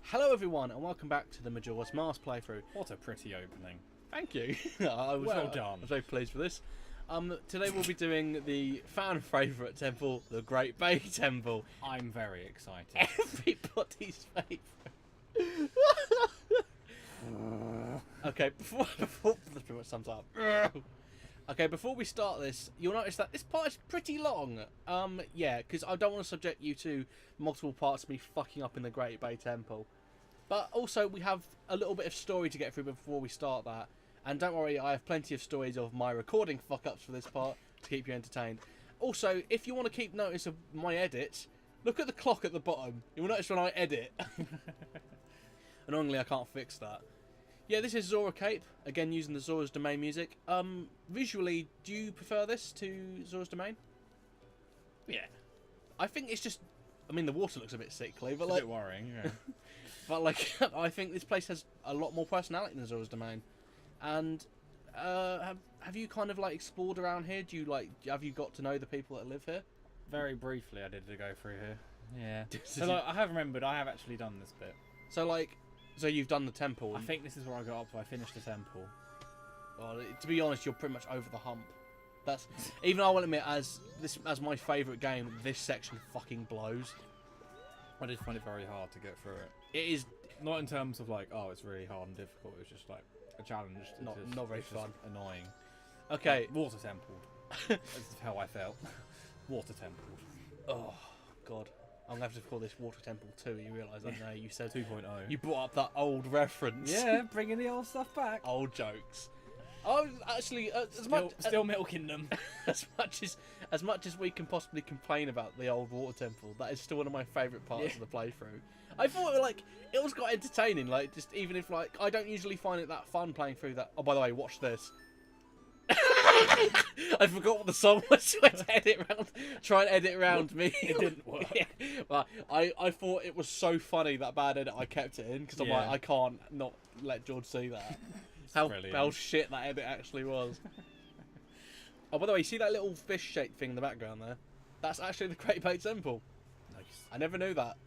Hello everyone and welcome back to the Majora's Mask playthrough. What a pretty opening. Thank you. I was Well done. I was very pleased with this. Today we'll be doing the fan favourite temple, the Great Bay Temple. I'm very excited. Everybody's favourite. Okay, before that's pretty much sums up. Okay, before we start this, you'll notice that this part is pretty long. Yeah, because I don't want to subject you to multiple parts of me fucking up in the Great Bay Temple. But also, we have a little bit of story to get through before we start that. And don't worry, I have plenty of stories of my recording fuck-ups for this part to keep you entertained. Also, if you want to keep notice of my edits, look at the clock at the bottom. You'll notice when I edit. Annoyingly, I can't fix that. Yeah, this is Zora Cape, again using the Zora's Domain music. Visually, do you prefer this to Zora's Domain? Yeah. I think it's just... I mean, the water looks a bit sickly, but It's like... a bit worrying, yeah. But like, I think this place has a lot more personality than Zora's Domain. And have you kind of like explored around here? Have you got to know the people that live here? Very briefly I did to go through here. Yeah. So like, I have remembered, I have actually done this bit. So you've done the temple. I think this is where I got up to. I finished the temple. Well, to be honest, you're pretty much over the hump. That's even I will admit, as my favourite game, this section fucking blows. I did find it very hard to get through it. It is Not in terms of like, oh, it's really hard and difficult. It was just like a challenge. not very fun. Annoying. Okay. Water templed. That's how I felt. Water templed. Oh God. I'm going to have to call this Water Temple 2, you realise, I know, you said 2.0. You brought up that old reference. Yeah, bringing the old stuff back. Old jokes. I was actually, Still milking them. as much as we can possibly complain about the old Water Temple, that is still one of my favourite parts of the playthrough. I thought, like, it was quite entertaining, like, just even if, like, I don't usually find it that fun playing through that. Oh, by the way, watch this. I forgot what the song was, so I had to try and edit around me. It didn't work. Yeah. Well, I thought it was so funny, that bad edit, I kept it in, because I'm like, I can't not let George see that. How shit that edit actually was. Oh, by the way, you see that little fish-shaped thing in the background there? That's actually the Great Bay Temple. Nice. I never knew that,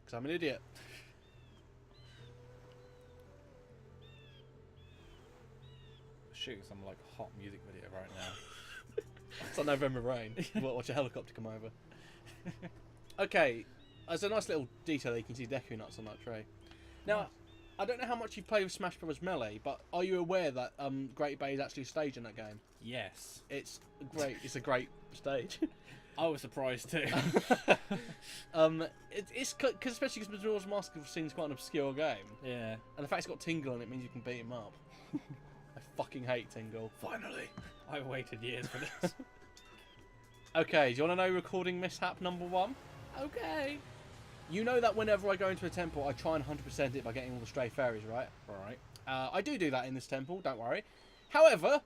because I'm an idiot. Shooting some like hot music video right now. It's like November rain. Watch a helicopter come over. Okay, there's a nice little detail that you can see Deku nuts on that tree. Now, I don't know how much you've played with Smash Bros. Melee, but are you aware that Great Bay is actually a stage in that game? Yes. It's a great stage. I was surprised too. It's because especially because Majora's Mask seems quite an obscure game. Yeah. And the fact it's got Tingle on it means you can beat him up. I fucking hate Tingle. Finally. I waited years for this. Okay, do you want to know recording mishap number 1? Okay. You know that whenever I go into a temple, I try and 100% it by getting all the stray fairies, right? Right. I do that in this temple, don't worry. However,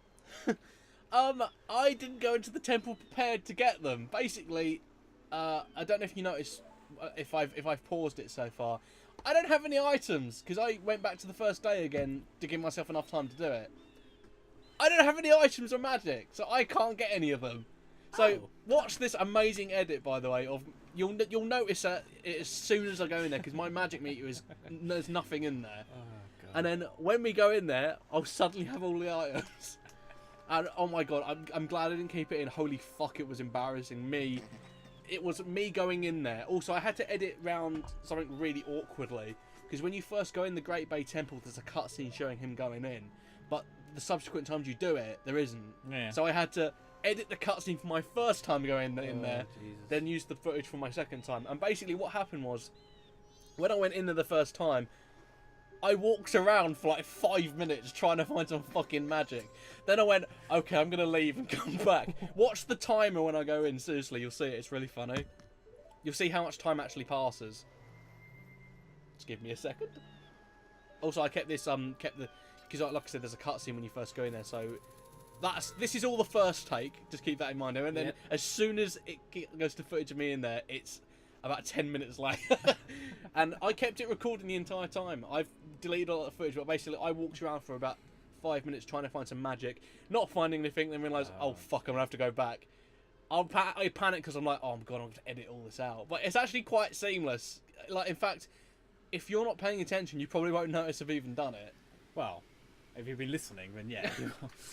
I didn't go into the temple prepared to get them. Basically, I don't know if you noticed, if I've paused it so far, I don't have any items, because I went back to the first day again to give myself enough time to do it. I don't have any items or magic, so I can't get any of them. So, watch this amazing edit, by the way, of... You'll notice that as soon as I go in there, because my magic meter is... There's nothing in there. Oh, God. And then, when we go in there, I'll suddenly have all the items. And, oh my God, I'm glad I didn't keep it in. Holy fuck, it was embarrassing. It was me going in there. Also, I had to edit round something really awkwardly, because when you first go in the Great Bay Temple, there's a cutscene showing him going in. But the subsequent times you do it, there isn't. Yeah. So I had to edit the cutscene for my first time going in there, Jesus. then use the footage for my second time. And basically what happened was, when I went in there the first time, I walked around for like 5 minutes trying to find some fucking magic. Then I went, okay, I'm going to leave and come back. Watch the timer when I go in, seriously, you'll see it, it's really funny. You'll see how much time actually passes. Just give me a second. Also, I kept this, because like I said, there's a cutscene when you first go in there, so... This is all the first take, just keep that in mind. And then as soon as it goes to footage of me in there, it's about 10 minutes later. And I kept it recording the entire time. I've deleted all that footage, but basically I walked around for about 5 minutes trying to find some magic, not finding anything, then realised, oh fuck, I'm going to have to go back. I panic because I'm like, oh my God, I'm going to edit all this out. But it's actually quite seamless. Like, in fact, if you're not paying attention, you probably won't notice I've even done it. Well, if you've been listening, then yeah.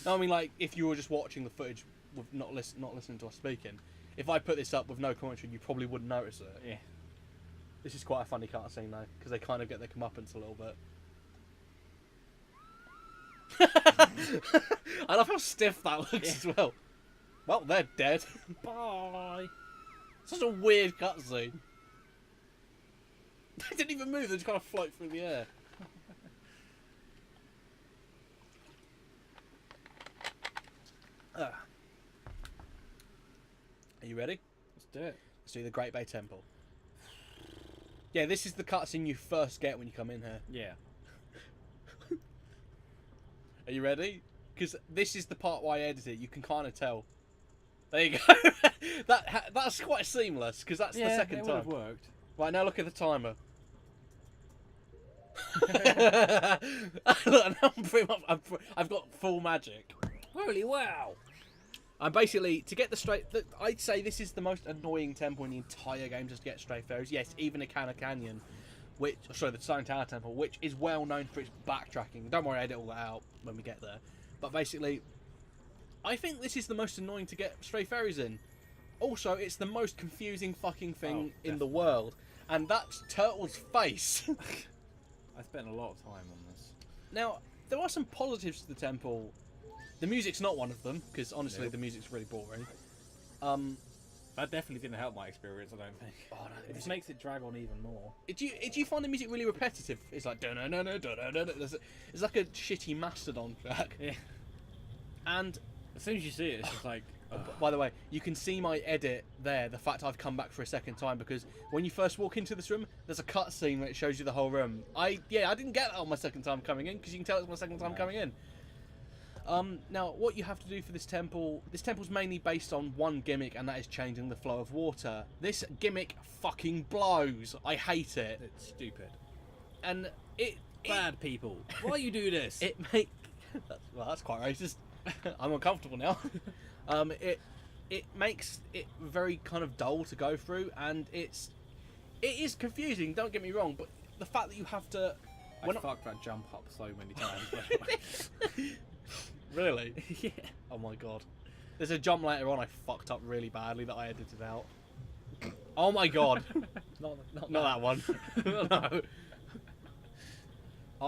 No, I mean, like, if you were just watching the footage with not listening to us speaking, if I put this up with no commentary, you probably wouldn't notice it. Yeah. This is quite a funny cutscene though, because they kind of get their comeuppance a little bit. I love how stiff that looks as well. Well, they're dead. Bye. Such a weird cutscene. They didn't even move; they just kind of float through the air. Are you ready? Let's do it. Let's do the Great Bay Temple. Yeah, this is the cutscene you first get when you come in here. Yeah. Are you ready? Because this is the part where I edit it. You can kind of tell. There you go. That's quite seamless because that's the second time. It would have worked. Right, now look at the timer. Look, now I'm pretty much, I've got full magic. Holy wow! And basically, to get the straight... I'd say this is the most annoying temple in the entire game just to get straight fairies. Yes, even Akana Canyon, which... Sorry, the Silent Tower Temple, which is well known for its backtracking. Don't worry, I edit all that out when we get there. But basically, I think this is the most annoying to get straight fairies in. Also, it's the most confusing fucking thing in the world. And that's Turtle's face. I spent a lot of time on this. Now, there are some positives to the temple. The music's not one of them, because honestly, the music's really boring. That definitely didn't help my experience, I don't think. Oh, no, it just makes it drag on even more. Do you find the music really repetitive? It's like it's like a shitty Mastodon track. Yeah. And as soon as you see it, it's just like. By the way, you can see my edit there. The fact I've come back for a second time because when you first walk into this room, there's a cutscene where it shows you the whole room. I didn't get that on my second time coming in because you can tell it's my second time coming in. Now, what you have to do for this temple's mainly based on one gimmick, and that is changing the flow of water. This gimmick fucking blows. I hate it. It's stupid. And Bad people. Why you do this? Well, that's quite racist. I'm uncomfortable now. It makes it very kind of dull to go through, and it is confusing. Don't get me wrong, but the fact that you have to. I fucked that jump up so many times. Really? Yeah. Oh my god. There's a jump later on I fucked up really badly that I edited out. Oh my god. not that one. No.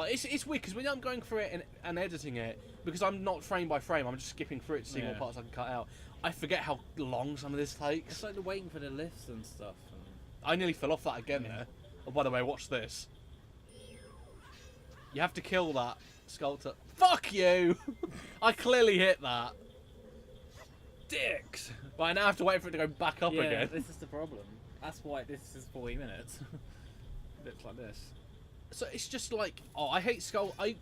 It's weird because when I'm going through it and editing it, because I'm not frame by frame, I'm just skipping through it to see what parts I can cut out. I forget how long some of this takes. It's like the waiting for the lifts and stuff. I nearly fell off that again there. Oh, by the way, watch this. You have to kill that sculptor. Fuck you! I clearly hit that. Dicks! But I now have to wait for it to go back up again. This is the problem. That's why this is 40 minutes. Looks like this. So it's just like, I hate skull. I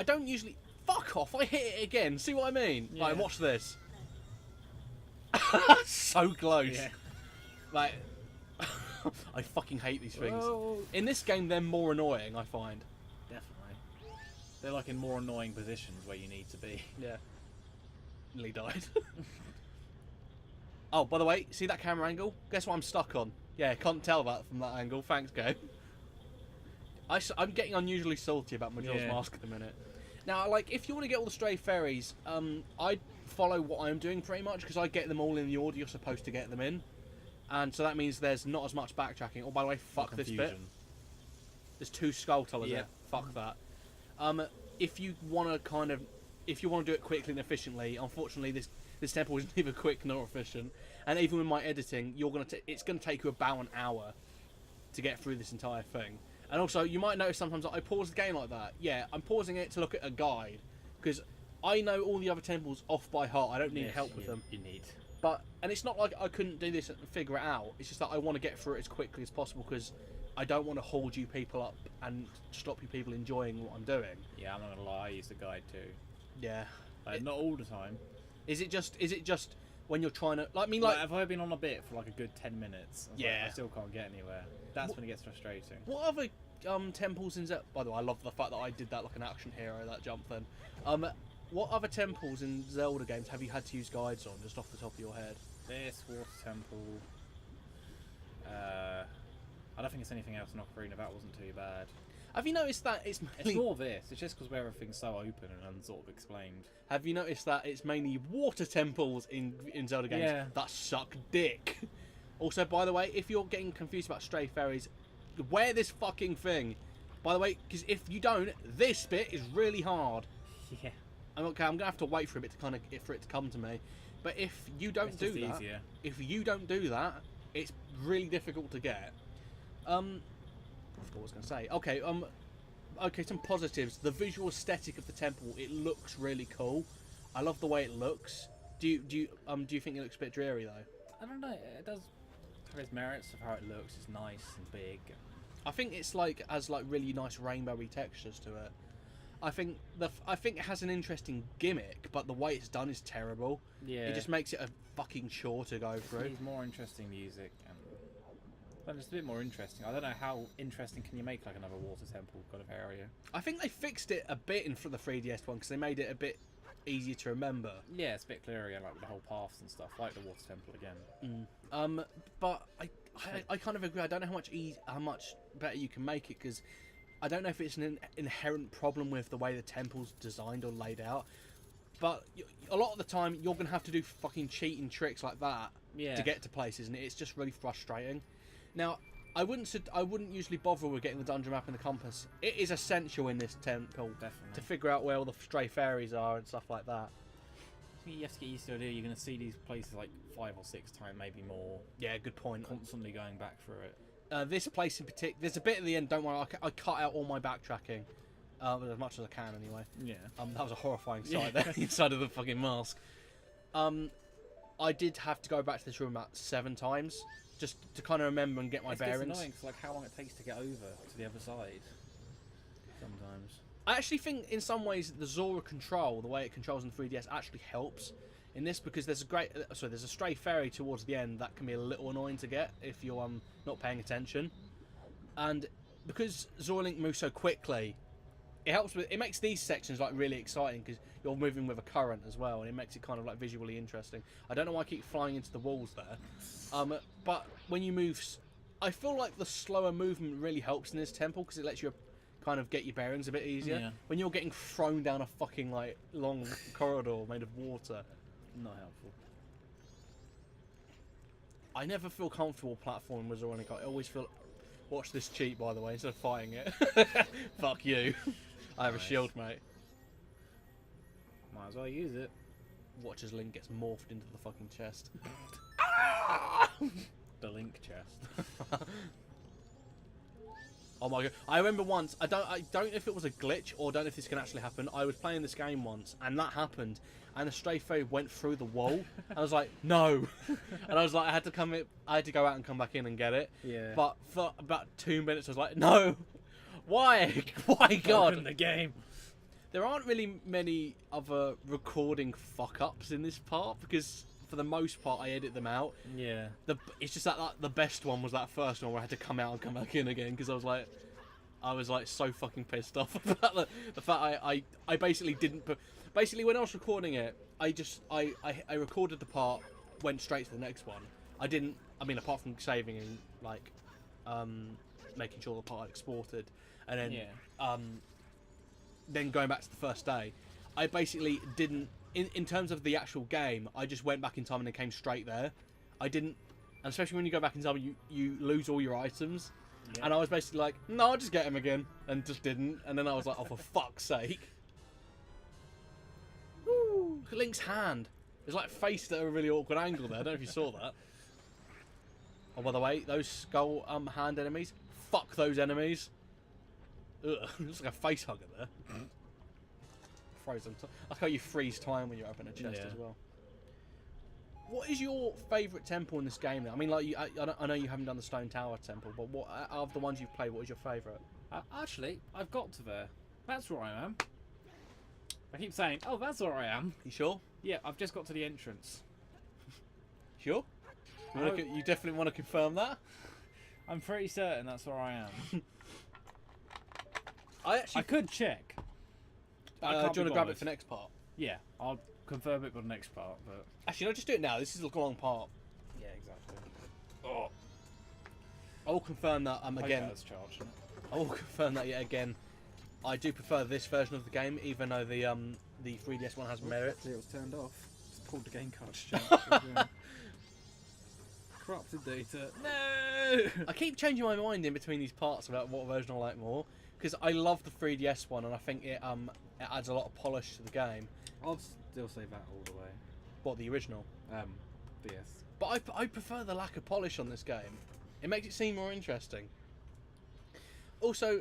don't usually. Fuck off! I hit it again. See what I mean? Yeah. Like, watch this. So close. Yeah. Like, I fucking hate these things. Whoa. In this game, they're more annoying. I find. Definitely. They're like in more annoying positions where you need to be. Yeah. Nearly died. Oh, by the way, see that camera angle? Guess what I'm stuck on? Yeah, can't tell that from that angle. Thanks, game. I'm getting unusually salty about Majora's Mask at the minute. Now, like, if you want to get all the stray fairies, I follow what I'm doing pretty much because I get them all in the order you're supposed to get them in, and so that means there's not as much backtracking. Oh, by the way, fuck this bit. There's 2 skull tunnels there. Fuck that. If you want to do it quickly and efficiently, unfortunately, this temple is neither quick nor efficient, and even with my editing, it's gonna take you about an hour to get through this entire thing. And also, you might notice sometimes that I pause the game like that. Yeah, I'm pausing it to look at a guide, because I know all the other temples off by heart. I don't need help with them. You need. And it's not like I couldn't do this and figure it out. It's just that I want to get through it as quickly as possible, because I don't want to hold you people up and stop you people enjoying what I'm doing. Yeah, I'm not gonna lie, I use the guide too. Yeah. Not all the time. Is it just when you're trying to... Have I been on a bit for like a good 10 minutes? I still can't get anywhere. That's when it gets frustrating. What other temples in Zelda... By the way, I love the fact that I did that like an action hero, that jump then. What other temples in Zelda games have you had to use guides on, just off the top of your head? This water temple. I don't think it's anything else in Ocarina that wasn't too bad. Have you noticed that it's mainly... It's more this. It's just because where everything's so open and sort of explained. Have you noticed that it's mainly water temples in Zelda games that suck dick? Also, by the way, if you're getting confused about stray fairies, wear this fucking thing. By the way, because if you don't, this bit is really hard. Yeah. Okay, I'm gonna have to wait for a bit to for it to come to me. But if you don't do that, easier. If you don't do that, it's really difficult to get. I forgot what I was gonna say. Okay, okay, some positives. The visual aesthetic of the temple, it looks really cool. I love the way it looks. Do you think it looks a bit dreary though? I don't know. It does have its merits of how it looks. It's nice and big. I think it's has really nice rainbowy textures to it. I think it has an interesting gimmick, but the way it's done is terrible. Yeah. It just makes it a fucking chore to go through. It needs more interesting music and just a bit more interesting. I don't know how interesting can you make like another water temple kind of area. I think they fixed it a bit in the 3DS one because they made it a bit easier to remember. Yeah, it's a bit clearer again, like with the whole paths and stuff, like the water temple again. But I kind of agree. I don't know how much better you can make it because I don't know if it's an inherent problem with the way the temple's designed or laid out. But a lot of the time, you're gonna have to do fucking cheating tricks like that to get to places, and it's just really frustrating. Now, I wouldn't usually bother with getting the dungeon map and the compass. It is essential in this temple to figure out where all the stray fairies are and stuff like that. You have to get used to the idea. You're going to see these places like 5 or 6 times, maybe more. Yeah, good point. Constantly going back through it. This place in particular, there's a bit at the end. Don't worry, I cut out all my backtracking, as much as I can anyway. Yeah. That was a horrifying sight there inside of the fucking mask. I did have to go back to this room about 7 times. Just to kind of remember and get my bearings. It's annoying because like how long it takes to get over to the other side. Sometimes. I actually think in some ways the Zora control, the way it controls in the 3DS, actually helps in this because there's a stray fairy towards the end that can be a little annoying to get if you're not paying attention, and because Zora Link moves so quickly, it makes these sections like really exciting because you're moving with a current as well, and it makes it kind of like visually interesting. I don't know why I keep flying into the walls there, but when you move, I feel like the slower movement really helps in this temple because it lets you kind of get your bearings a bit easier. Yeah. When you're getting thrown down a fucking like long corridor made of water, not helpful. I never feel comfortable platforming with Zora Link. I always feel. Watch this cheat, by the way, instead of fighting it. Fuck you. I have a shield, mate. Might as well use it. Watch as Link gets morphed into the fucking chest. The Link chest. Oh my god! I remember once. I don't know if it was a glitch or don't know if this can actually happen. I was playing this game once, and that happened. And a stray fairy went through the wall. And I was like, no. And I was like, I had to go out and come back in and get it. Yeah. But for about 2 minutes, I was like, no. Why? Why, God? Open the game. There aren't really many other recording fuck-ups in this part because for the most part I edit them out. Yeah. It's just that the best one was that first one where I had to come out and come back in again because I was like so fucking pissed off about the fact I basically didn't put. Basically, when I was recording it, I recorded the part, went straight to the next one. I mean, apart from saving and like making sure the part exported, and then then going back to the first day, I basically didn't. In terms of the actual game, I just went back in time and it came straight there. I didn't, and especially when you go back in time, you lose all your items. Yeah. And I was basically like, no, I'll just get him again, and just didn't. And then I was like, oh, for fuck's sake. Woo! Link's hand. It's like faced at a really awkward angle there. I don't know if you saw that. Oh, by the way, those skull hand enemies. Fuck those enemies. Ugh, looks like a face hugger there. Frozen. I like how you freeze time when you open a chest as well. What is your favourite temple in this game? Then? I mean, like, I know you haven't done the Stone Tower temple, but what out of the ones you've played, what is your favourite? Actually, I've got to there. That's where I am. I keep saying, oh, that's where I am. You sure? Yeah, I've just got to the entrance. Sure? You definitely want to confirm that? I'm pretty certain that's where I am. I could check. Do you want to grab it for next part? Yeah, I'll confirm it for the next part. But actually, no, just do it now. This is a long part. Yeah, exactly. Oh. I will confirm that again. That's charged. I will confirm that yet again. I do prefer this version of the game, even though the 3DS one has merit. It was turned off. Just pulled the game cartridge. Corrupted data. No! I keep changing my mind in between these parts about what version I like more, because I love the 3DS one and I think it adds a lot of polish to the game. I'll still say that all the way. What, the original? DS. But I prefer the lack of polish on this game. It makes it seem more interesting. Also,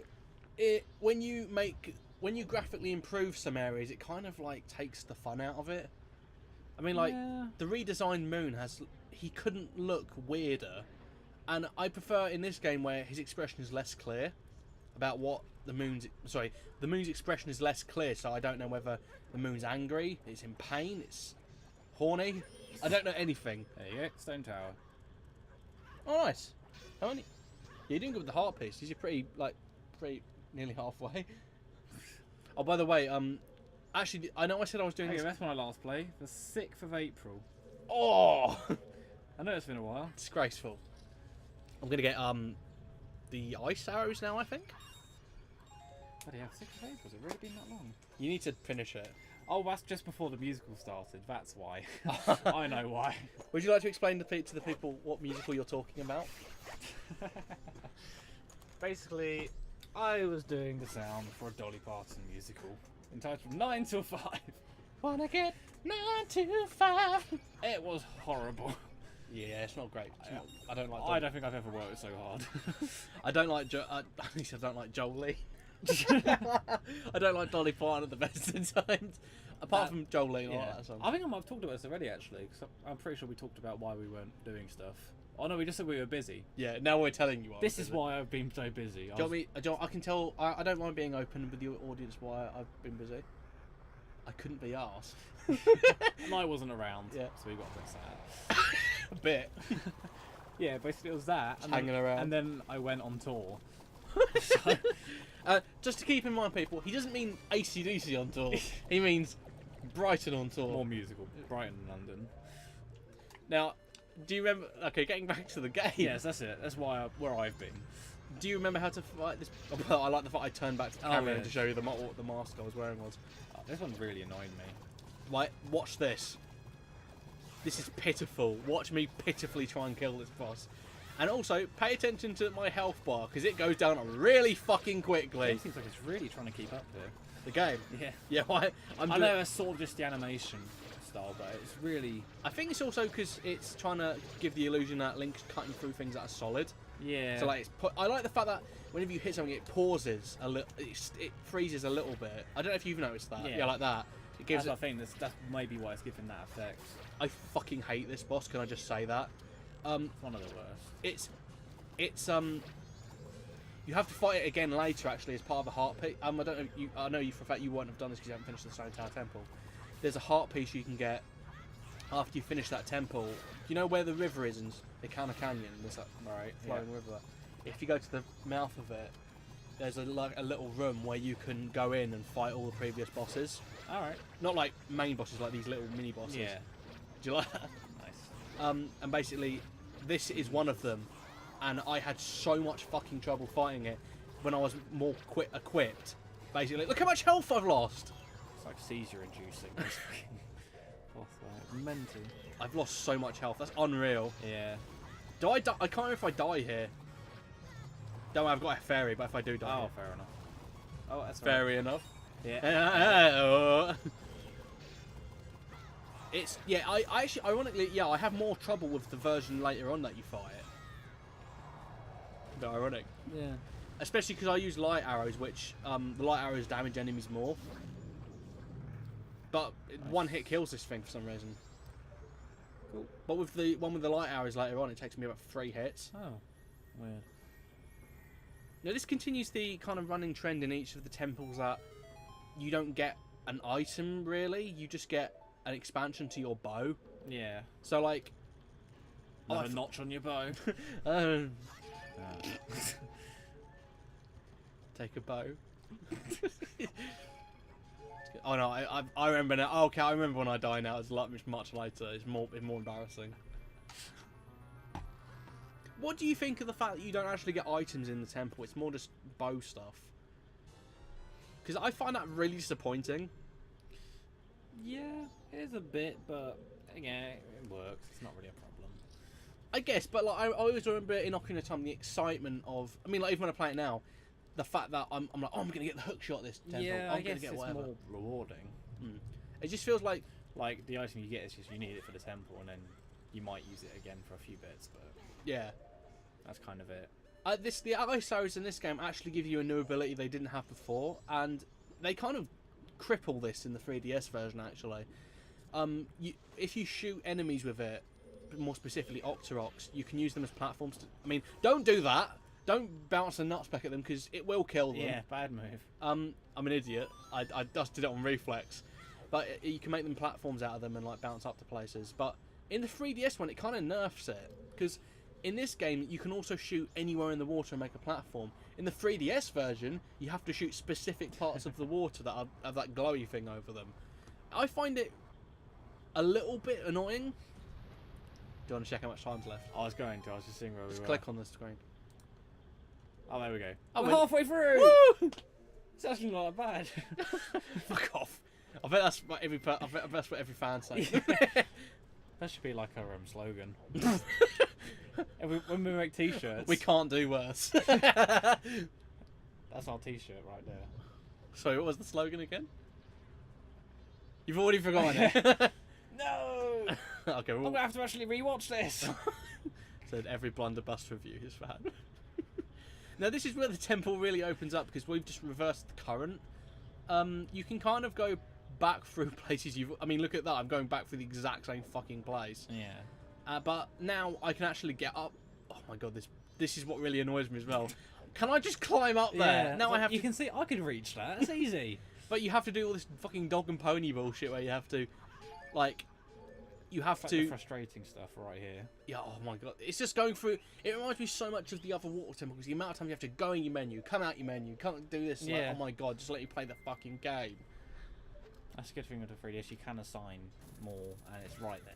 when you graphically improve some areas, it kind of like takes the fun out of it. I mean, like the redesigned Moon he couldn't look weirder, and I prefer in this game where his expression is less clear about what the moon's expression is less clear, so I don't know whether the moon's angry, it's in pain, it's horny. I don't know anything. There you go, Stone Tower. Oh, nice. How many? Yeah, you're doing good with the heart pieces. You're pretty nearly halfway. Oh, by the way, actually, I know I said I was doing this. That's when I last played. The 6th of April. Oh, I know it's been a while. disgraceful. I'm gonna get the ice arrows now, I think. Bloody hell, 6th of April. Has it really been that long? You need to finish it. Oh, that's just before the musical started. That's why. I know why. Would you like to explain to the people what musical you're talking about? Basically, I was doing the sound for a Dolly Parton musical entitled 9 till 5. Wanna get 9 to 5. It was horrible. Yeah, it's not great. I don't like. I don't think I've ever worked so hard. I don't like. At least I don't like Jolie. I don't like Dolly Parton at the best of times. Apart from Jolie, I like that song. I think I might have talked about this already, actually, because I'm pretty sure we talked about why we weren't doing stuff. Oh no, we just said we were busy. Yeah, now we're telling you why. This is why I've been so busy. I can tell. I don't mind being open with the audience why I've been busy. I couldn't be arsed. And I wasn't around, Yeah. so we got to fix that. A bit. Yeah, basically it was that. And Hanging around. And then I went on tour. Just to keep in mind, people, he doesn't mean AC/DC on tour. He means Brighton on tour. More musical. Brighton and London. Now, do you remember? Okay, getting back to the game. Yes, that's it. That's where I've been. Do you remember how to fight this? Well, I like the fact I turned back to the camera yeah. to show you what the mask I was wearing was. Oh, this one really annoyed me. Like, watch this. This is pitiful. Watch me pitifully try and kill this boss. And also, pay attention to my health bar, because it goes down really fucking quickly. It seems like it's really trying to keep up here. The game? Yeah. Yeah, I know it's sort of just the animation style, but it's really... I think it's also because it's trying to give the illusion that Link's cutting through things that are solid. Yeah. So, like, I like the fact that whenever you hit something, it pauses a little. It freezes a little bit. I don't know if you've noticed that. Yeah, like that. It gives. I think that's maybe why it's giving that effect. I fucking hate this boss. Can I just say that? It's one of the worst. It's you have to fight it again later, actually, as part of a heart piece. I don't know. I know you for a fact you wouldn't have done this because you haven't finished the Stone Tower Temple. There's a heart piece you can get after you finish that temple. You know where the river is in Ikana Canyon? There's that flowing river. If you go to the mouth of it, there's a little room where you can go in and fight all the previous bosses. All right. Not like main bosses, like these little mini bosses. Yeah. Do you like that? Nice. And basically, this is one of them, and I had so much fucking trouble fighting it when I was more equipped. Basically, look how much health I've lost. It's like seizure inducing. Mental. I've lost so much health. That's unreal. Yeah. Do I die? I can't remember if I die here. Don't worry, I've got a fairy, but if I do die, Oh, here. fair enough. Oh, that's Fair enough. Yeah. It's I actually ironically I have more trouble with the version later on that you fight it. Bit ironic. Yeah. Especially because I use light arrows, which the light arrows damage enemies more. But one hit kills this thing for some reason. Cool. But with the one with the light arrows later on, it takes me about 3 hits. Oh, weird. Now this continues the kind of running trend in each of the temples that you don't get an item really, you just get an expansion to your bow. Yeah. So like, Another notch on your bow. Take a bow. Oh no, I remember now. Oh, okay, I remember when I die now. It's much later. It's more embarrassing. What do you think of the fact that you don't actually get items in the temple? It's more just bow stuff. Because I find that really disappointing. Yeah, it is a bit, but yeah, it works. It's not really a problem. I guess, but like I always remember in Ocarina of Time the excitement of. I mean, like even when I play it now, the fact that I'm like, oh, I'm gonna get the hook shot this temple. Yeah, I'm I gonna guess get it's whatever. more rewarding. It just feels like the item you get is just you need it for the temple, and then you might use it again for a few bits, but yeah. that's kind of it. The ice arrows in this game actually give you a new ability they didn't have before, and they kind of cripple this in the 3DS version actually. If you shoot enemies with it, more specifically Octoroks, you can use them as platforms. I mean, don't do that. Don't bounce a nutspec at them because it will kill them. Yeah, bad move. I'm an idiot. I just did it on reflex, but you can make them platforms out of them and like bounce up to places. But in the 3DS one, it kind of nerfs it because in this game you can also shoot anywhere in the water and make a platform. In the 3DS version, you have to shoot specific parts of the water that have that glowy thing over them. I find it a little bit annoying. Do you want to check how much time's left? I was just seeing where we Just were. click on the screen. Oh, there we go. Oh, We're wait. halfway through! Woo! It's actually not that bad. Fuck off. I bet that's what every fan says. That should be like our slogan. When we make t-shirts, We can't do worse. that's our t-shirt right there. Sorry, what was the slogan again? You've already forgotten it. No! Okay, I'm gonna have to actually rewatch this. Said every Blunderbuss review is fan. Now this is where the temple really opens up because we've just reversed the current. You can kind of go back through places you've. I mean, look at that. I'm going back through the exact same fucking place. Yeah. But now I can actually get up. Oh my god, this is what really annoys me as well. Can I just climb up there? Yeah. Now I have. You can see I could reach that. It's easy. But you have to do all this fucking dog and pony bullshit where you have to, like, you have The to. frustrating stuff right here. Yeah. Oh my god, it's just going through. It reminds me so much of the other water temple because the amount of time you have to go in your menu, come out your menu, can't do this. Yeah. Like, oh my god, just let you play the fucking game. That's a good thing with the 3DS. You can assign more, and it's right there.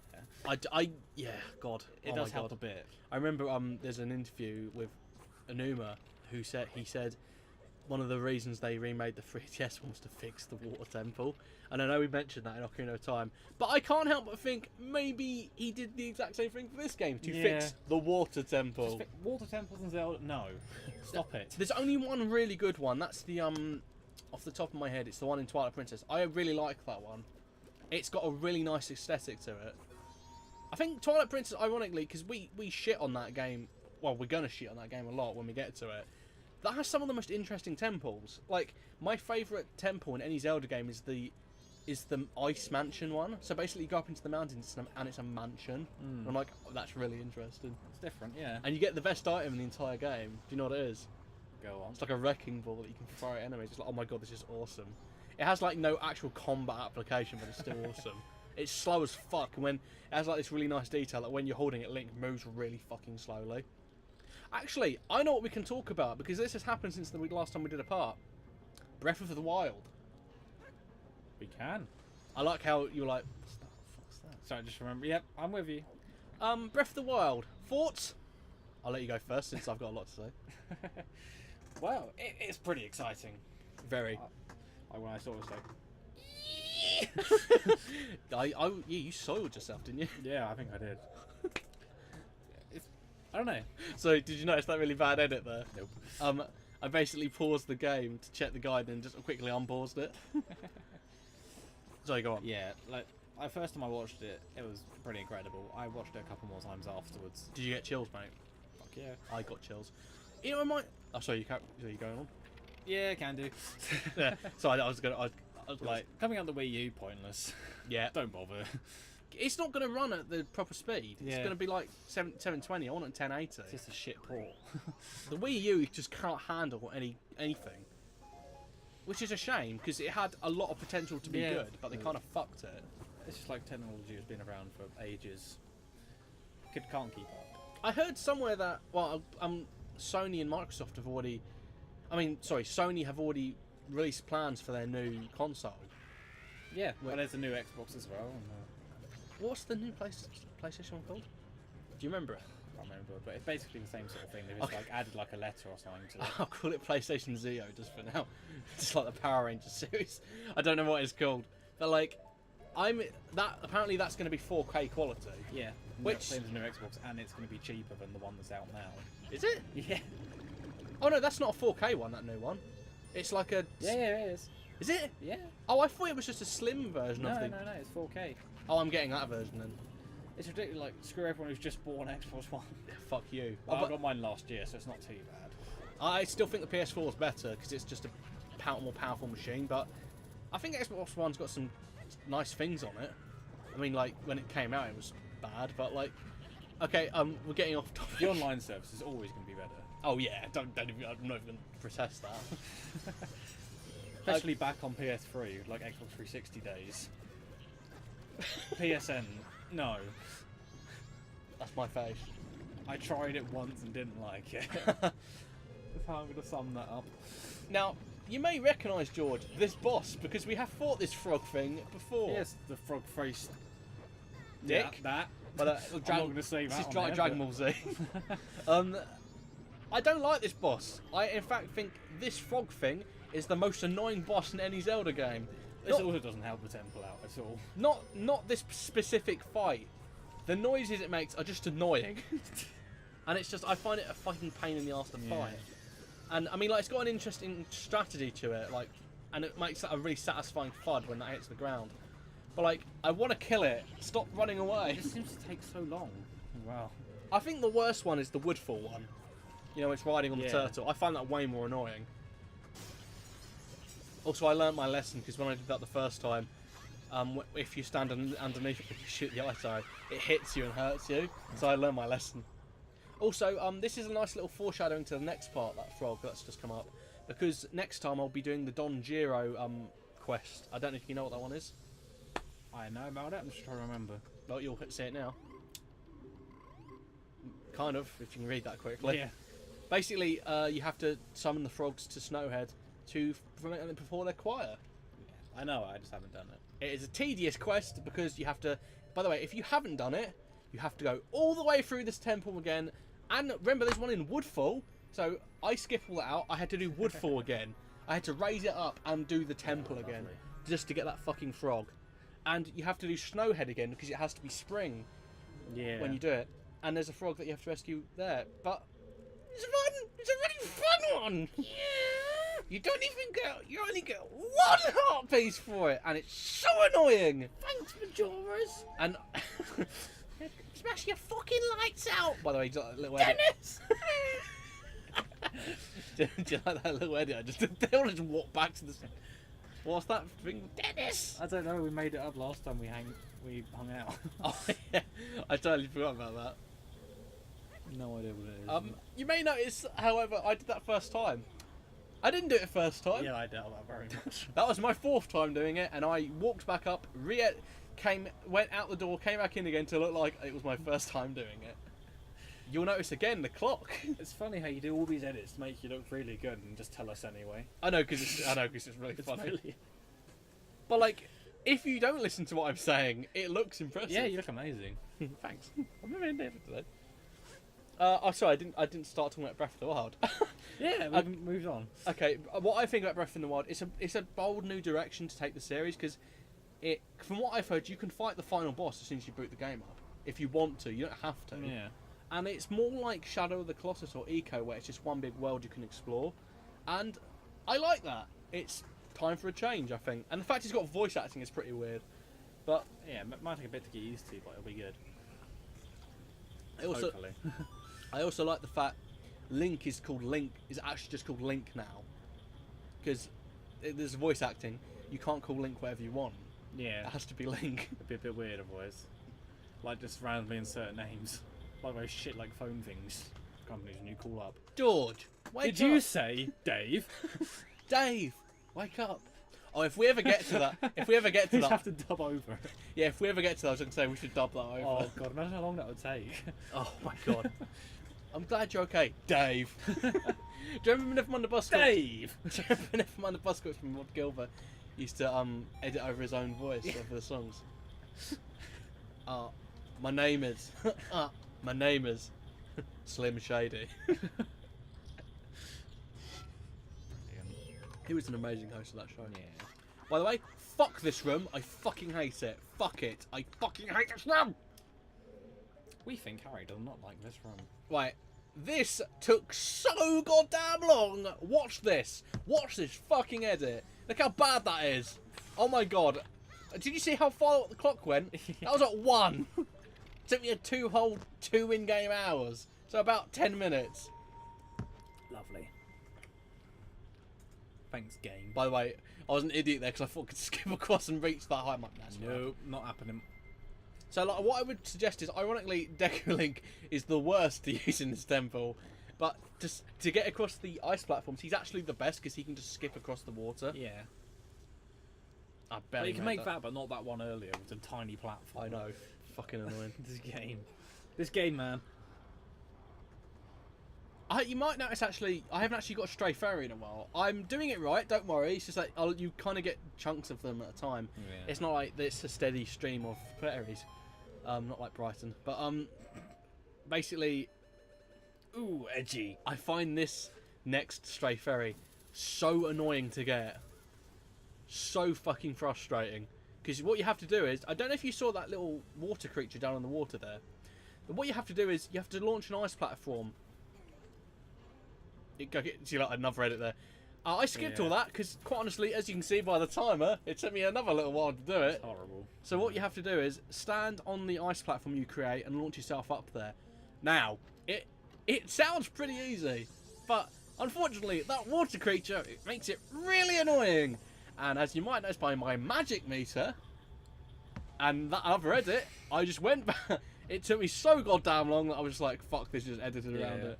Yeah, God, It does help a bit. I remember there's an interview with Anuma who said one of the reasons they remade the 3DS was to fix the water temple. And I know we mentioned that in Ocarina of Time, but I can't help but think maybe he did the exact same thing for this game to fix the water temple. Water temples and Zelda. No, stop it. There's only one really good one. That's the off the top of my head, it's the one in Twilight Princess. I really like that one. It's got a really nice aesthetic to it. I think Twilight Princess, ironically, because we shit on that game. Well, we're gonna shit on that game a lot when we get to it. That has some of the most interesting temples. Like my favourite temple in any Zelda game is the Ice Mansion one. So basically, you go up into the mountains and it's a mansion. And I'm like, oh, that's really interesting. It's different, yeah. And you get the best item in the entire game. Do you know what it is? Go on. It's like a wrecking ball that you can throw at enemies. It's like, oh my god, this is awesome. It has like no actual combat application, but it's still awesome. It's slow as fuck, and when it has like this really nice detail that when you're holding it, Link moves really fucking slowly. Actually, I know what we can talk about because this has happened since the last time we did a part. Breath of the Wild. We can. I like how you're like, what's that? Sorry, just remember. Yep, I'm with you. Breath of the Wild. Thoughts? I'll let you go first since I've got a lot to say. Well, it's pretty exciting. Very. When I saw it, like... You soiled yourself, didn't you? Yeah, I think I did. I don't know. So, did you notice that really bad edit there? Nope. I basically paused the game to check the guide and just quickly unpaused it. Sorry, go on. Yeah, like, the first time I watched it, it was pretty incredible. I watched it a couple more times afterwards. Did you get chills, mate? Fuck yeah. I got chills. You know, I might... Oh, sorry, you going on? Yeah, can do. Yeah, sorry, I was gonna... Like, coming out the Wii U, pointless. Yeah. Don't bother. It's not going to run at the proper speed. It's Yeah. going to be like 720. I want it at 1080. It's just a shit port. The Wii U just can't handle anything. Which is a shame, because it had a lot of potential to be Yeah. good, but they kind of fucked it. It's just like technology has been around for ages. Can't keep up. I heard somewhere that, well, Sony and Microsoft have already... Sony have already released plans for their new console. Yeah, well, there's a new Xbox as well. And, What's the new PlayStation one called? Do you remember it? can't remember, but it's basically the same sort of thing. They've just like added like a letter or something to it. I'll call it PlayStation Zeo just for now. It's like the Power Rangers series. I don't know what it's called, but like, apparently that's going to be 4K quality. Yeah, Which same as the new Xbox, and it's going to be cheaper than the one that's out now. is it? Yeah. Oh no, that's not a 4K one. That new one. It's like a. Yeah, it is. Is it? Yeah. Oh, I thought it was just a slim version of the. No, it's 4K. Oh, I'm getting that version then. It's ridiculous. Like, screw everyone who's just bought an Xbox One. Yeah, fuck you. Well, Oh, I got mine last year, so it's not too bad. I still think the PS4 is better because it's just a more powerful machine, but I think Xbox One's got some nice things on it. I mean, like, when it came out, it was bad, but like, okay, we're getting off topic. The online service is always going to be better. Oh yeah, don't even, I'm not even going to protest that. Especially back on PS3, like Xbox 360 days. PSN, no. That's my face. I tried it once and didn't like it. That's how I'm going to sum that up. Now, you may recognise, George, this boss, because we have fought this frog thing before. Yes, the frog-faced dick. That. But, I'm not going to say that. This is Dragon Ball Z. I don't like this boss. I, in fact, think this frog thing is the most annoying boss in any Zelda game. This also doesn't help the temple out at all. Not this specific fight. The noises it makes are just annoying. And it's just, I find it a fucking pain in the arse to fight. And I mean, like, it's got an interesting strategy to it, like, and it makes a really satisfying thud when that hits the ground. But like, I want to kill it. Stop running away. It just seems to take so long. Wow. I think the worst one is the Woodfall one. You know, it's riding on the turtle. I find that way more annoying. Also, I learnt my lesson because when I did that the first time, if you stand underneath it and you shoot the ice arrow, it hits you and hurts you. So I learned my lesson. Also, this is a nice little foreshadowing to the next part, that frog that's just come up. Because next time I'll be doing the Don Giro quest. I don't know if you know what that one is. I know about it, I'm just trying to remember. Well, you'll see it now. Kind of, if you can read that quickly. Yeah. Basically, you have to summon the frogs to Snowhead to prevent them before they're quiet. I know, I just haven't done it. It is a tedious quest because you have to... By the way, if you haven't done it, you have to go all the way through this temple again. And remember, there's one in Woodfall. So I skip all that out. I had to do Woodfall again. I had to raise it up and do the temple again. Just to get that fucking frog. And you have to do Snowhead again because it has to be spring when you do it. And there's a frog that you have to rescue there. But it's fun! It's a really fun one! Yeah! You don't even get... You only get one heart piece for it. And it's so annoying! Thanks, Majoras! And... Smash your fucking lights out! By the way, you got a little Dennis! do you like that little edit? They all just walk back to the... What's that thing? Dennis! I don't know, we made it up last time we hung out. Oh, yeah. I totally forgot about that. No idea what it is. You may notice, however, I did that first time. I didn't do it first time. Yeah, I doubt that very much. That was my fourth time doing it, and I walked back up, went out the door, came back in again to look like it was my first time doing it. You'll notice again the clock. It's funny how you do all these edits to make you look really good and just tell us anyway. I know, because it's really It's funny. really... But like, if you don't listen to what I'm saying, it looks impressive. Yeah, you look amazing. Thanks. I've never been there today. Oh, sorry, I didn't start talking about Breath of the Wild. Yeah, we've moved on. Okay, what I think about Breath of the Wild, it's a bold new direction to take the series because from what I've heard, you can fight the final boss as soon as you boot the game up. If you want to, you don't have to. Yeah. And it's more like Shadow of the Colossus or Eco, where it's just one big world you can explore. And I like that. It's time for a change, I think. And the fact it's got voice acting is pretty weird. But yeah, it might take a bit to get used to, but it'll be good. Hopefully. I also like the fact Link is actually just called Link now. Because there's voice acting. You can't call Link whatever you want. Yeah. It has to be Link. It'd be a bit weird otherwise. Like just randomly insert names. Like those shit like phone things. Companies when you call up. George, wake up. Did you say Dave? Dave, wake up. Oh, if we ever get to that, We have to dub over it. Yeah, if we ever get to that, I was going to say we should dub that over. Oh god, imagine how long that would take. Oh my god. I'm glad you're okay, Dave. Do you remember Never Mind the Bus? Dave! Do you remember Never Mind the Bus from Rod Gilbert? He used to edit over his own voice over the songs. My name is. My name is. Slim Shady. He was an amazing host of that show. Yeah. By the way, fuck this room. I fucking hate it. Fuck it. I fucking hate this room. We think Harry does not like this room. Right. This took so goddamn long. Watch this. Watch this fucking edit. Look how bad that is. Oh my god. Did you see how far the clock went? That was at 1. Took me a 2 in-game hours. So about 10 minutes. Lovely. Thanks, game. By the way, I was an idiot there because I thought I could skip across and reach that high. Nope, not happening. So like, what I would suggest is, ironically, Deku Link is the worst to use in this temple. But just to get across the ice platforms, he's actually the best because he can just skip across the water. Yeah. I But barely you can make that, but not that one earlier with a tiny platform. I know. Fucking annoying. This game, man. You might notice, actually, I haven't actually got a stray fairy in a while. I'm doing it right, don't worry. It's just like, you kind of get chunks of them at a time. Yeah. It's not like it's a steady stream of fairies. Not like Brighton. But, basically, Ooh, edgy. I find this next stray fairy so annoying to get. So fucking frustrating. Because what you have to do is, I don't know if you saw that little water creature down in the water there. But what you have to do is, you have to launch an ice platform. See, like another edit there. I skipped all that because, quite honestly, as you can see by the timer, it took me another little while to do it. It's horrible. So what you have to do is stand on the ice platform you create and launch yourself up there. Now, it sounds pretty easy, but unfortunately, that water creature, it makes it really annoying. And as you might notice by my magic meter and that other edit, I just went back. It took me so goddamn long that I was just like, fuck this, just edited around it.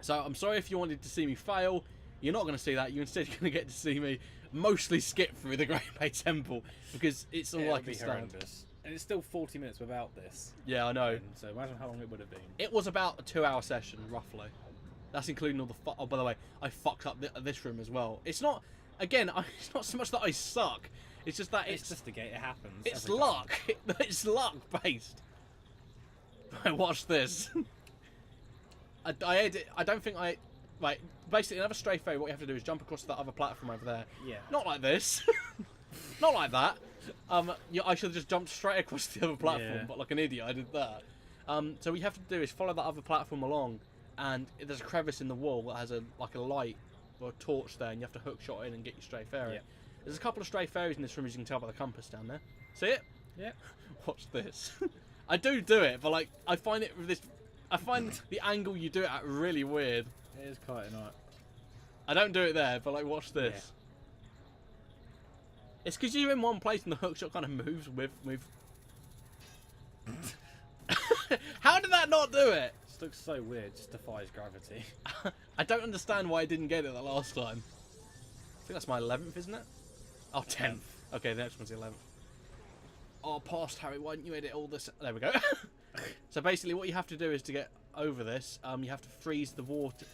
So I'm sorry if you wanted to see me fail. You're not going to see that. You're instead going to get to see me mostly skip through the Great Bay Temple because it's all like it's horrendous. And it's still 40 minutes without this. Yeah, I know. So imagine how long it would have been. It was about a 2-hour session, roughly. That's including all the... Oh, by the way, I fucked up this room as well. It's not... Again, it's not so much that I suck. It's just that it's just the game. It happens. It's luck. It's luck based. Right, watch this. I don't think I... Right, basically, another stray fairy, what you have to do is jump across that other platform over there. Yeah. Not like this. Not like that. I should have just jumped straight across the other platform, but like an idiot, I did that. So what you have to do is follow that other platform along, and there's a crevice in the wall that has a light or a torch there, and you have to hook shot in and get your stray fairy. Yeah. There's a couple of stray fairies in this room, as you can tell by the compass down there. See it? Yeah. Watch this. I do it, but like I find the angle you do it at really weird. It is quite annoying. I don't do it there, but like watch this. Yeah. It's because you're in one place and the hookshot kind of moves with. How did that not do it? This looks so weird. It just defies gravity. I don't understand why I didn't get it the last time. I think that's my 11th, isn't it? Oh, 10th. Okay, the next one's the 11th. Oh, past Harry, why didn't you edit all this? There we go. So basically what you have to do is to get over this, you have to freeze the water.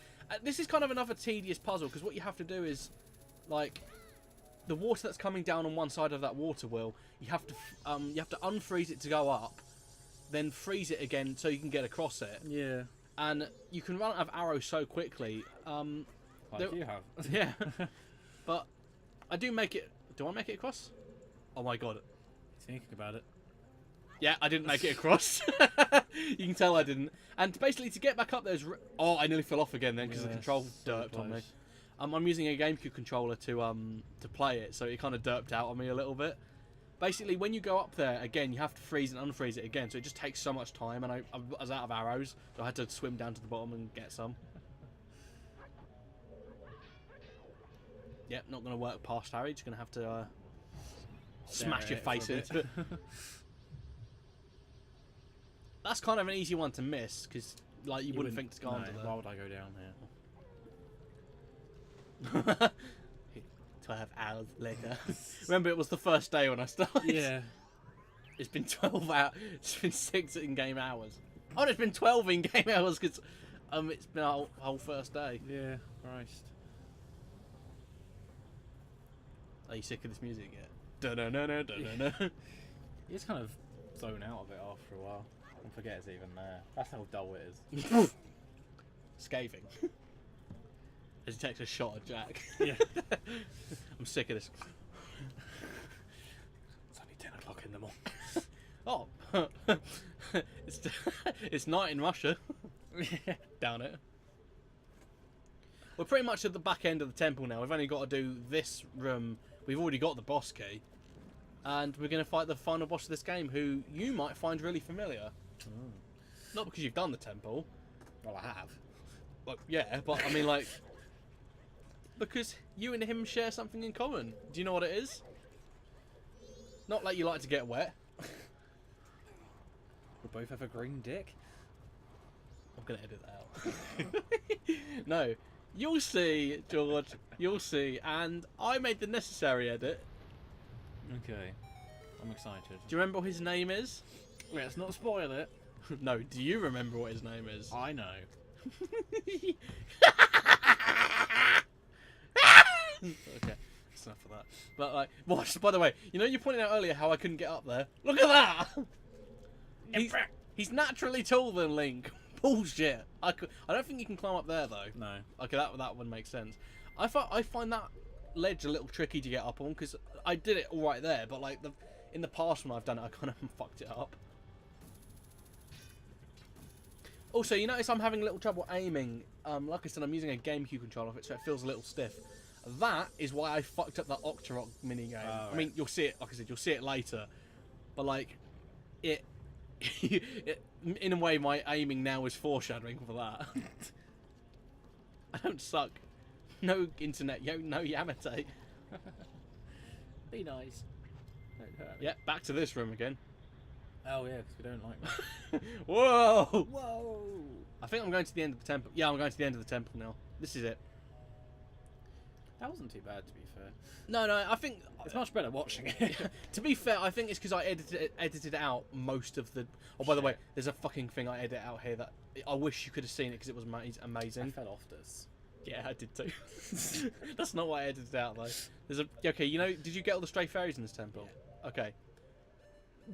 This is kind of another tedious puzzle, because what you have to do is, like, the water that's coming down on one side of that water wheel, you have to unfreeze it to go up, then freeze it again so you can get across it. Yeah. And you can run out of arrows so quickly. Like you have. Yeah. But I do make it... Do I make it across? Oh my god. Thinking about it. Yeah, I didn't make it across. You can tell I didn't. And basically, to get back up, oh, I nearly fell off again then because the control derped on me. I'm using a GameCube controller to play it, so it kind of derped out on me a little bit. Basically, when you go up there again, you have to freeze and unfreeze it again, so it just takes so much time. And I was out of arrows, so I had to swim down to the bottom and get some. Yep, not going to work past Harry. Just going to have to smash your face into it. That's kind of an easy one to miss, because like you wouldn't think to go under there. Why would I go down here? 12 hours later. Remember, it was the first day when I started. Yeah. It's been 12 hours. It's been 6 in-game hours. Oh, no, it's been 12 in-game hours because it's been our whole first day. Yeah, Christ. Are you sick of this music yet? Da-da-da-da-da-da-da. You just kind of zone out of it after a while. I forget it's even there. That's how dull it is. Scathing. As he takes a shot at Jack. Yeah. I'm sick of this. It's only 10 o'clock in the morning. Oh. It's night in Russia. Down it. We're pretty much at the back end of the temple now. We've only got to do this room. We've already got the boss key. And we're going to fight the final boss of this game, who you might find really familiar. Not because you've done the temple. Well, I have. Well, yeah, but I mean, like... Because you and him share something in common. Do you know what it is? Not like you like to get wet. We both have a green dick. I'm going to edit that out. No. You'll see, George. You'll see. And I made the necessary edit. Okay. I'm excited. Do you remember what his name is? Let's not spoil it. No, do you remember what his name is? I know. Okay, that's enough of that. But like, watch. By the way, you know you pointed out earlier how I couldn't get up there. Look at that. He's naturally taller than Link. Bullshit. I don't think you can climb up there though. No. Okay, that one makes sense. I find that ledge a little tricky to get up on because I did it all right there, but like in the past when I've done it, I kind of fucked it up. Also, you notice I'm having a little trouble aiming. Like I said, I'm using a GameCube controller, so it feels a little stiff. That is why I fucked up that Octorok minigame. Oh, I mean, you'll see it. Like I said, you'll see it later. But like, it in a way, my aiming now is foreshadowing for that. I don't suck. No internet, no Yamate. Be nice. Don't hurt me. Yeah, back to this room again. Oh yeah, because we don't like that. Whoa! Whoa! I think I'm going to the end of the temple. Yeah, I'm going to the end of the temple now. This is it. That wasn't too bad, to be fair. No, I think It's much better watching it. to be fair, I think it's because I edited out most of the. Oh, by the way, there's a fucking thing I edit out here that I wish you could have seen it because it was amazing. I fell off this. Yeah, I did too. That's not what I edited out though. There's a okay. You know, did you get all the stray fairies in this temple? Yeah. Okay.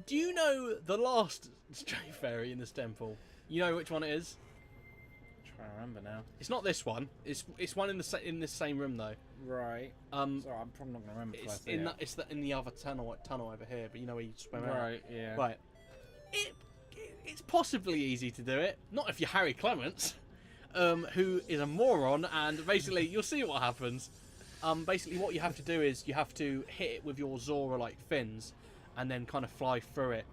Do you know the last stray fairy in this temple? You know which one it is? I'm trying to remember now. It's not this one. It's one in this same room though. Right. Sorry, I'm probably not gonna remember. It's in the other tunnel over here. But you know where you swim out. Right. Yeah. Right. It's possibly easy to do it. Not if you're Harry Clements, who is a moron. And basically, you'll see what happens. Basically, what you have to do is you have to hit it with your Zora like fins, and then kind of fly through it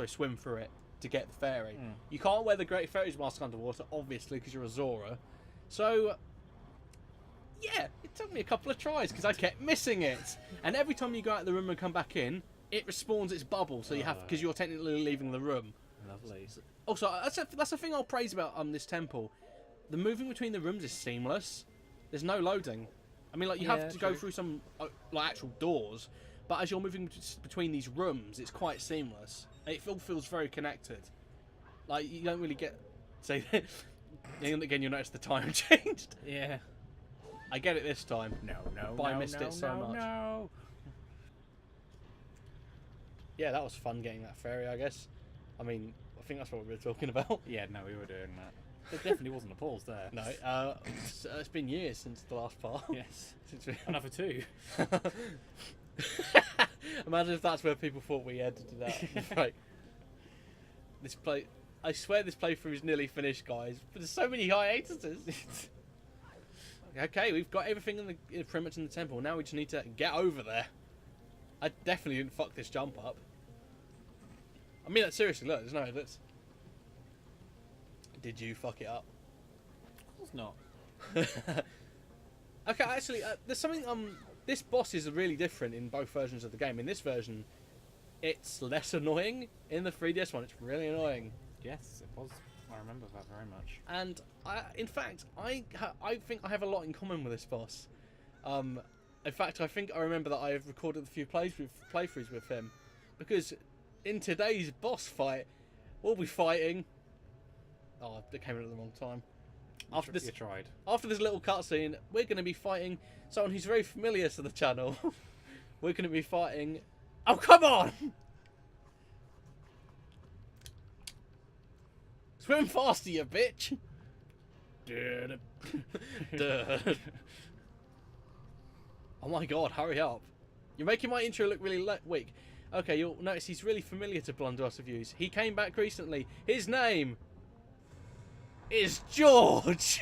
swim through it to get the fairy. You can't wear the Great Fairy's mask underwater, obviously, because you're a Zora. So, yeah, it took me a couple of tries because I kept missing it. And every time you go out of the room and come back in, it respawns its bubble. So you have because you're technically leaving the room. Lovely. Also, that's a thing I'll praise about this temple. The moving between the rooms is seamless. There's no loading. I mean, like you have to go through some like actual doors. But as you're moving between these rooms, it's quite seamless. It all feels very connected. Like, you don't really get... Say, again, you'll notice the time changed. Yeah. I get it this time. But I missed it so much. No. Yeah, that was fun getting that fairy, I guess. I mean, I think that's what we were talking about. Yeah, no, we were doing that. There definitely wasn't a pause there. No, it's been years since the last part. Yes. Another 2. Imagine if that's where people thought we edited out. Right. I swear this playthrough is nearly finished, guys. But there's so many hiatuses. Okay, we've got everything pretty much in the temple. Now we just need to get over there. I definitely didn't fuck this jump up. I mean, seriously, look, there's no edits. Did you fuck it up? Of course not. Okay, actually, there's something. This boss is really different in both versions of the game. In this version, it's less annoying. In the 3DS one, it's really annoying. Yes, it was. I remember that very much. And in fact, I think I have a lot in common with this boss. In fact, I think I remember that I have recorded a few playthroughs with him, because in today's boss fight, we'll be fighting. Oh, it came in at the wrong time. After this little cutscene, we're going to be fighting someone who's very familiar to the channel. We're going to be fighting... Oh, come on! Swim faster, you bitch! Dude. Oh my god, hurry up. You're making my intro look really weak. Okay, you'll notice he's really familiar to Blunderbuss reviews. He came back recently. His name is George!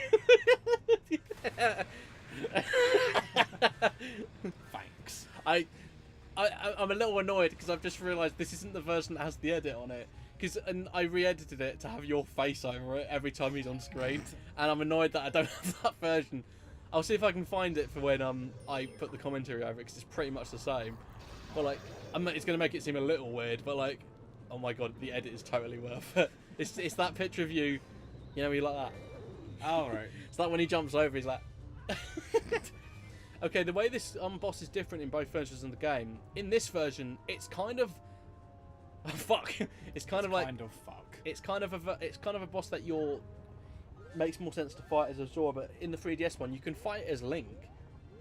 Thanks. I'm a little annoyed because I've just realised this isn't the version that has the edit on it. And I re-edited it to have your face over it every time he's on screen, and I'm annoyed that I don't have that version. I'll see if I can find it for when I put the commentary over it, because it's pretty much the same. But like, it's going to make it seem a little weird, but like, oh my god, the edit is totally worth it. It's that picture of you, you know, you like that. Oh right. It's like when he jumps over, he's like. Okay, the way this boss is different in both versions of the game. In this version, it's kind of fuck. It's kind of a boss that makes more sense to fight as a Zora, but in the 3DS one, you can fight as Link.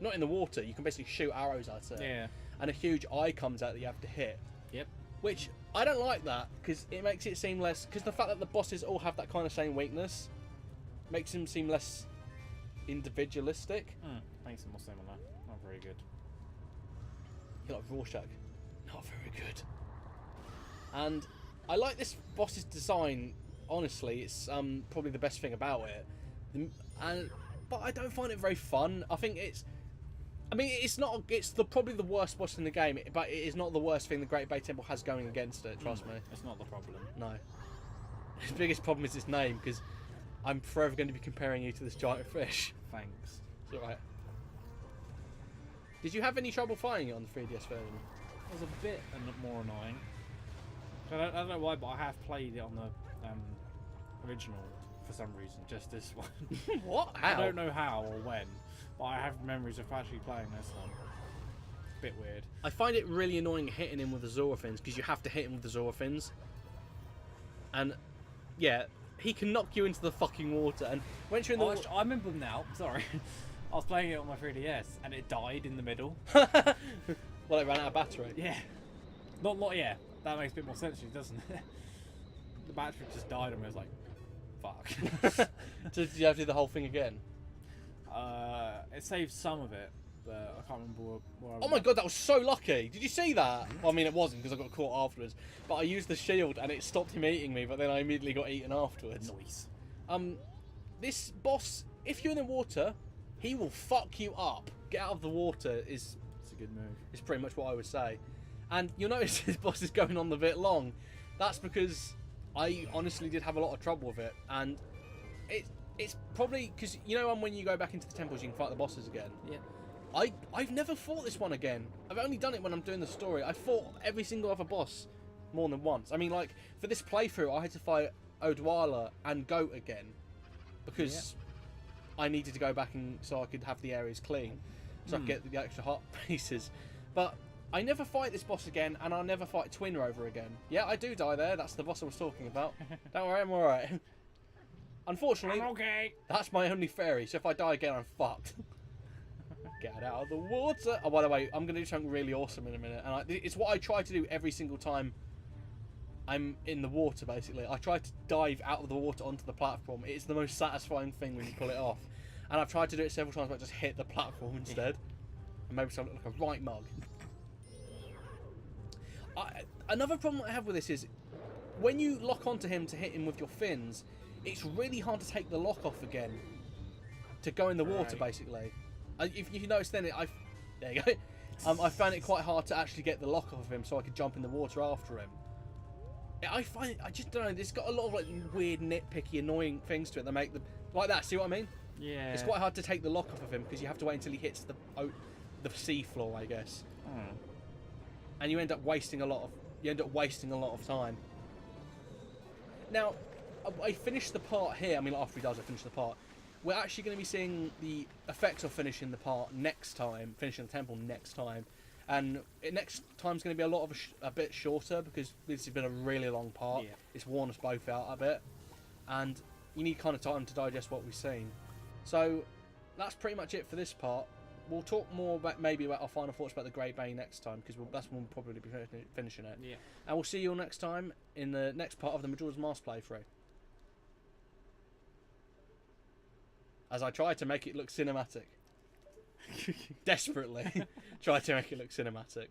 Not in the water. You can basically shoot arrows at it. Yeah. And a huge eye comes out that you have to hit. Yep. Which I don't like that, because it makes it seem less. Because the fact that the bosses all have that kind of same weakness makes them seem less individualistic. Makes it more similar. Not very good. You're like Rorschach. Not very good. And I like this boss's design. Honestly, it's probably the best thing about it. But I don't find it very fun. I think it's. I mean, it's not. It's probably the worst boss in the game, but it is not the worst thing the Great Bay Temple has going against it. Trust me. It's not the problem. No. His biggest problem is his name, because I'm forever going to be comparing you to this giant fish. Thanks. It's alright. Did you have any trouble fighting it on the 3DS version? It was a bit more annoying. I don't know why, but I have played it on the original for some reason. Just this one. What? How? I don't know how or when, but I have memories of actually playing this one. It's a bit weird. I find it really annoying hitting him with the Zora fins, because you have to hit him with the Zora fins. And yeah, he can knock you into the fucking water. And once you're in the water, I remember now. Sorry. I was playing it on my 3DS and it died in the middle. well, it ran out of battery. Yeah. Not yeah. That makes a bit more sense to you, doesn't it? The battery just died and I was like, fuck. Did you have to do the whole thing again? It saved some of it, but I can't remember where I was. Oh my god, that was so lucky. Did you see that? Well, I mean, it wasn't, because I got caught afterwards. But I used the shield and it stopped him eating me, but then I immediately got eaten afterwards. Nice. This boss, if you're in the water, he will fuck you up. Get out of the water it's a good move. Is pretty much what I would say. And you'll notice this boss is going on a bit long. That's because I honestly did have a lot of trouble with it. And it's probably because, you know, when you go back into the temples, you can fight the bosses again. Yeah. I've never fought this one again. I've only done it when I'm doing the story. I fought every single other boss more than once. I mean, like, for this playthrough, I had to fight Odwalla and Goat again. Because I needed to go back so I could have the areas clean, so I could get the extra heart pieces. But I never fight this boss again, and I'll never fight Twin Rover again. Yeah, I do die there. That's the boss I was talking about. Don't worry, I'm alright. Unfortunately, I'm okay. That's my only fairy, so if I die again, I'm fucked. Get out of the water. Oh, by the way, I'm going to do something really awesome in a minute. And it's what I try to do every single time I'm in the water, basically. I try to dive out of the water onto the platform. It's the most satisfying thing when you pull it off. And I've tried to do it several times, but I just hit the platform instead. And maybe so I look like a right mug. Another problem I have with this is, when you lock onto him to hit him with your fins, it's really hard to take the lock off again. To go in the water, basically. If you notice then, there you go. I found it quite hard to actually get the lock off of him so I could jump in the water after him. I find it, I just don't know, it's got a lot of like weird, nitpicky, annoying things to it that make the like that. See what I mean? Yeah. It's quite hard to take the lock off of him because you have to wait until he hits the sea floor, I guess. And you end up wasting a lot of time. Now, I finished the part here. I mean, after he does, I finish the part. We're actually going to be seeing the effects of finishing the part next time, finishing the temple next time. And next time's going to be a bit shorter because this has been a really long part. Yeah. It's worn us both out a bit. And you need kind of time to digest what we've seen. So that's pretty much it for this part. We'll talk more about our final thoughts about the Great Bay next time, because that's when we'll probably be finishing it. Yeah. And we'll see you all next time in the next part of the Majora's Mask playthrough. as I tried to make it look cinematic. Desperately tried to make it look cinematic.